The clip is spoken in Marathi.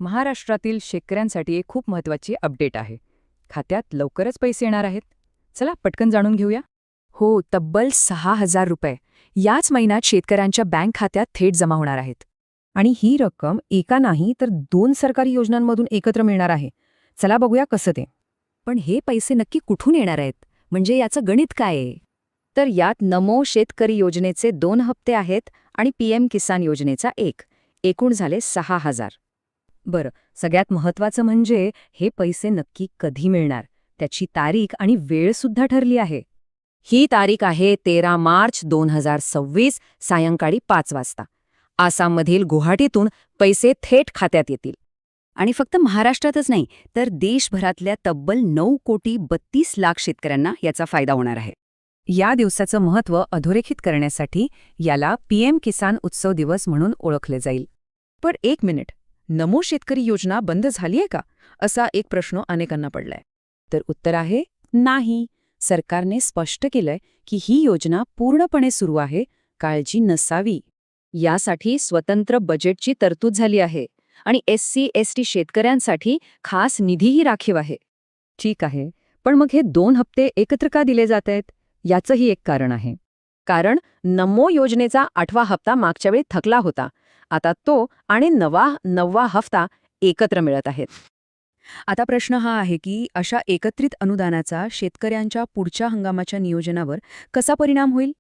महाराष्ट्रातील शेतकऱ्यांसाठी एक खूप महत्त्वाची अपडेट आहे. खात्यात लवकरच पैसे येणार आहेत. चला पटकन जाणून घेऊया. हो, तब्बल 6,000 रुपये याच महिन्यात शेतकऱ्यांच्या बँक खात्यात थेट जमा होणार आहेत. आणि ही रक्कम एका नाही तर 2 सरकारी योजनांमधून एकत्र मिळणार आहे. चला बघूया कसं ते. पण हे पैसे नक्की कुठून येणार आहेत? म्हणजे याचं गणित काय आहे? तर यात नमो शेतकरी योजनेचे 2 हप्ते आहेत आणि पीएम किसान योजनेचा 1. एकूण झाले 6,000. बरं, सगळ्यात महत्त्वाचं म्हणजे हे पैसे नक्की कधी मिळणार, त्याची तारीख आणि वेळ सुद्धा ठरली आहे. ही तारीख आहे 13 मार्च 2026 सायंकाळी 5 वाजता. आसाममधील गुवाहाटीतून पैसे थेट खात्यात येतील. आणि फक्त महाराष्ट्रातच नाही तर देशभरातल्या तब्बल 9,32,00,000 शेतकऱ्यांना याचा फायदा होणार आहे. या दिवसाचं महत्त्व अधोरेखित करण्यासाठी याला पीएम किसान उत्सव दिवस म्हणून ओळखले जाईल. पण एक मिनिट, नमो शेतकरी योजना बंद झालीये का, असा एक प्रश्न अनेकांना पडलाय. तर उत्तर आहे नाही. सरकारने स्पष्ट केलंय की ही योजना पूर्णपणे सुरू आहे, काळजी नसावी. यासाठी स्वतंत्र बजेटची तरतूद झाली आहे आणि SC/ST शेतकऱ्यांसाठी खास निधीही राखीव आहे. ठीक आहे, पण मग हे 2 हप्ते एकत्र का दिले जात आहेत? याचंही एक कारण आहे. कारण नमो योजनेचा 8वा हप्ता मागच्या वेळी थकला होता. आता तो आणि 9वा हप्ता एकत्र मिळत आहेत. आता प्रश्न हा आहे की अशा एकत्रित अनुदानाचा शेतकऱ्यांच्या पुढच्या हंगामाच्या नियोजनावर कसा परिणाम होईल.